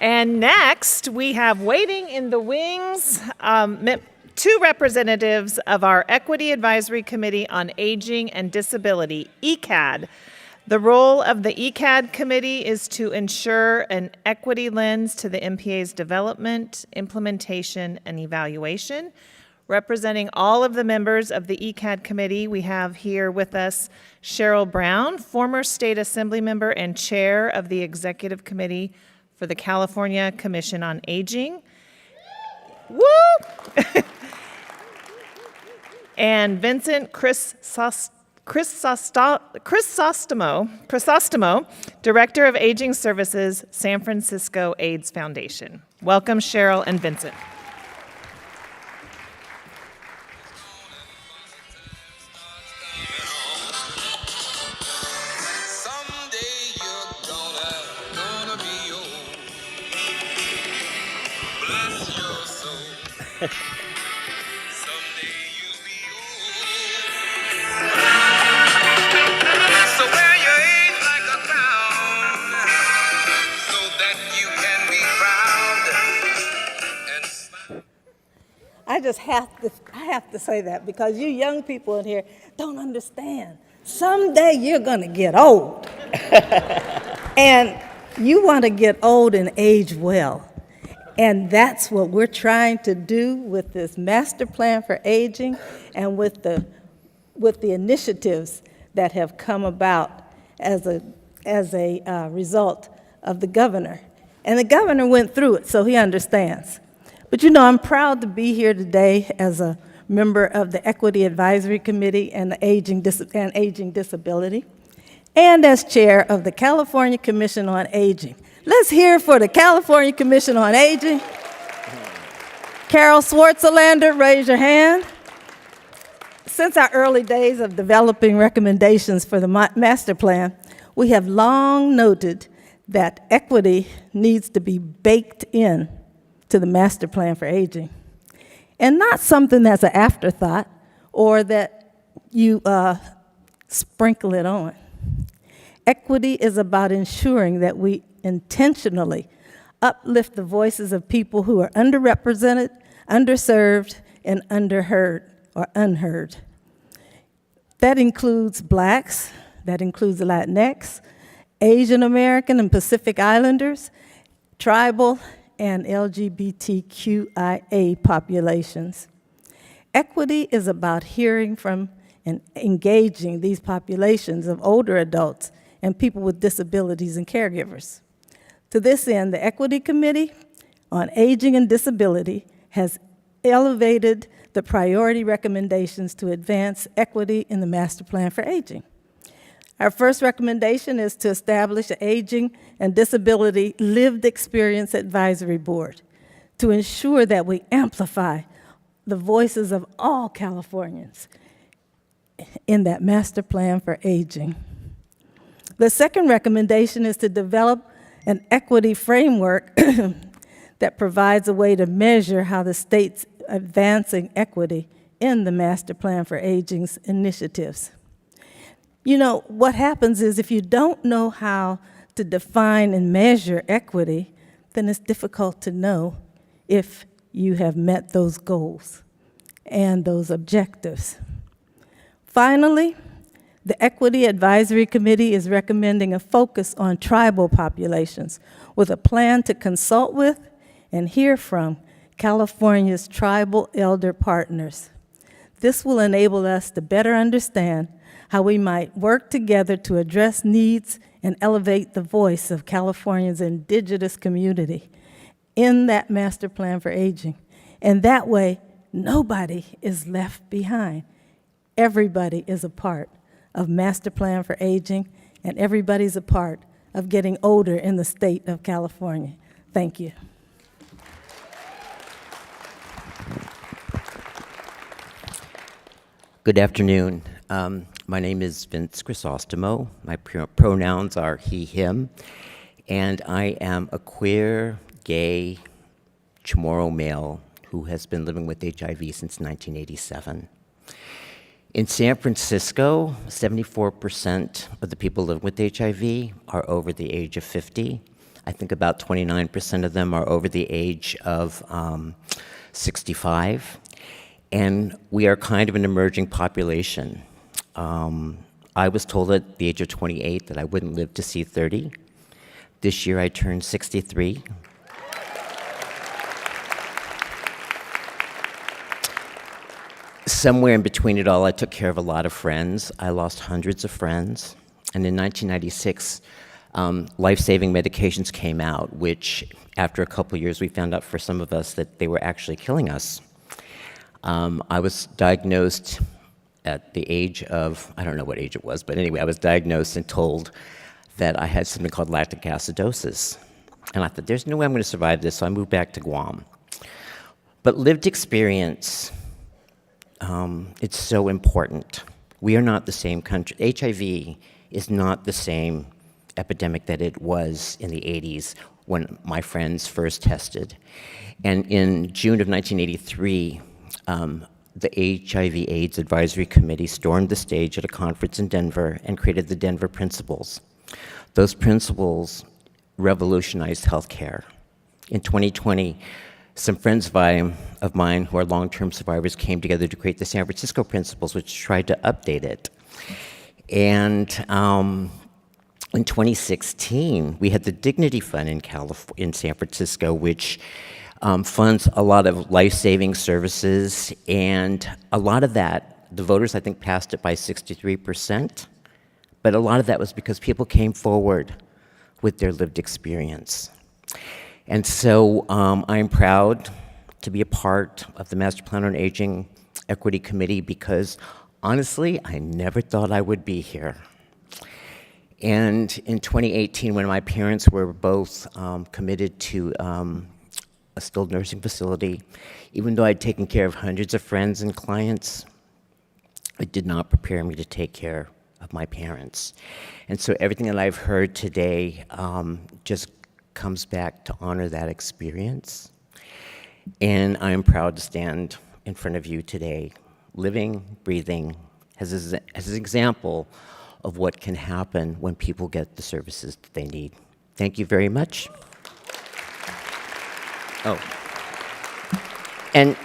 And next, we have waiting in the wings, two representatives of our Equity Advisory Committee on Aging and Disability, EACAD. The role of the EACAD committee is to ensure an equity lens to the MPA's development, implementation, and evaluation. Representing all of the members of the EACAD committee, we have here with us Cheryl Brown, former state assembly member and chair of the executive committee for the California Commission on Aging. Woo! And Vincent Crisostomo, Director of Aging Services, San Francisco AIDS Foundation. Welcome, Cheryl and Vincent. I have to say that because you young people in here don't understand. Someday you're going to get old. And you want to get old and age well. And that's what we're trying to do with this master plan for aging and with the initiatives that have come about as a result of the governor. And the governor went through it, so he understands. But you know, I'm proud to be here today as a member of the Equity Advisory Committee and the Aging Disability, and as chair of the California Commission on Aging. Let's hear for the California Commission on Aging. Carol Swartzelander, raise your hand. Since our early days of developing recommendations for the master plan, we have long noted that equity needs to be baked in to the master plan for aging, and not something that's an afterthought or that you sprinkle it on. Equity is about ensuring that we intentionally uplift the voices of people who are underrepresented, underserved, and underheard or unheard. That includes Blacks, that includes Latinx, Asian American and Pacific Islanders, tribal, and LGBTQIA populations. Equity is about hearing from and engaging these populations of older adults and people with disabilities and caregivers. To this end, the Equity Committee on Aging and Disability has elevated the priority recommendations to advance equity in the Master Plan for Aging. Our first recommendation is to establish an Aging and Disability Lived Experience Advisory Board to ensure that we amplify the voices of all Californians in that Master Plan for Aging. The second recommendation is to develop an equity framework that provides a way to measure how the state's advancing equity in the Master Plan for Aging's initiatives. You know, what happens is if you don't know how to define and measure equity, then it's difficult to know if you have met those goals and those objectives. Finally, the Equity Advisory Committee is recommending a focus on tribal populations with a plan to consult with and hear from California's tribal elder partners. This will enable us to better understand how we might work together to address needs and elevate the voice of California's indigenous community in that Master Plan for Aging. And that way, nobody is left behind. Everybody is a part of Master Plan for Aging, and everybody's a part of getting older in the state of California. Thank you. Good afternoon. My name is Vince Crisostomo. My pronouns are he, him, and I am a queer, gay, Chamorro male who has been living with HIV since 1987. In San Francisco, 74% of the people living with HIV are over the age of 50. I think about 29% of them are over the age of 65. And we are kind of an emerging population. I was told at the age of 28 that I wouldn't live to see 30. This year I turned 63. Somewhere in between it all, I took care of a lot of friends. I lost hundreds of friends. And in 1996, life-saving medications came out, which after a couple of years, we found out for some of us that they were actually killing us. I was diagnosed at the age of, I don't know what age it was, but anyway, I was diagnosed and told that I had something called lactic acidosis. And I thought, there's no way I'm going to survive this, so I moved back to Guam. But lived experience, it's so important. We are not the same country. HIV is not the same epidemic that it was in the 80s when my friends first tested. And in June of 1983, the HIV/AIDS Advisory Committee stormed the stage at a conference in Denver and created the Denver Principles. Those principles revolutionized healthcare. In 2020, some friends of mine who are long-term survivors came together to create the San Francisco Principles, which tried to update it. And in 2016, we had the Dignity Fund in San Francisco, which funds a lot of life-saving services, and a lot of that, the voters, I think, passed it by 63%, but a lot of that was because people came forward with their lived experience. And so I'm proud to be a part of the Master Plan on Aging Equity Committee because, honestly, I never thought I would be here. And in 2018, when my parents were both committed to a skilled nursing facility, even though I'd taken care of hundreds of friends and clients, it did not prepare me to take care of my parents. And so everything that I've heard today just comes back to honor that experience. And I am proud to stand in front of you today, living, breathing, as an example of what can happen when people get the services that they need. Thank you very much. Oh, and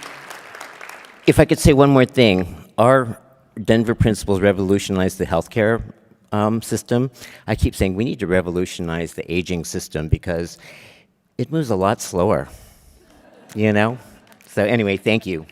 if I could say one more thing, our Denver Principles revolutionized the healthcare system. I keep saying we need to revolutionize the aging system because it moves a lot slower, you know? So anyway, thank you.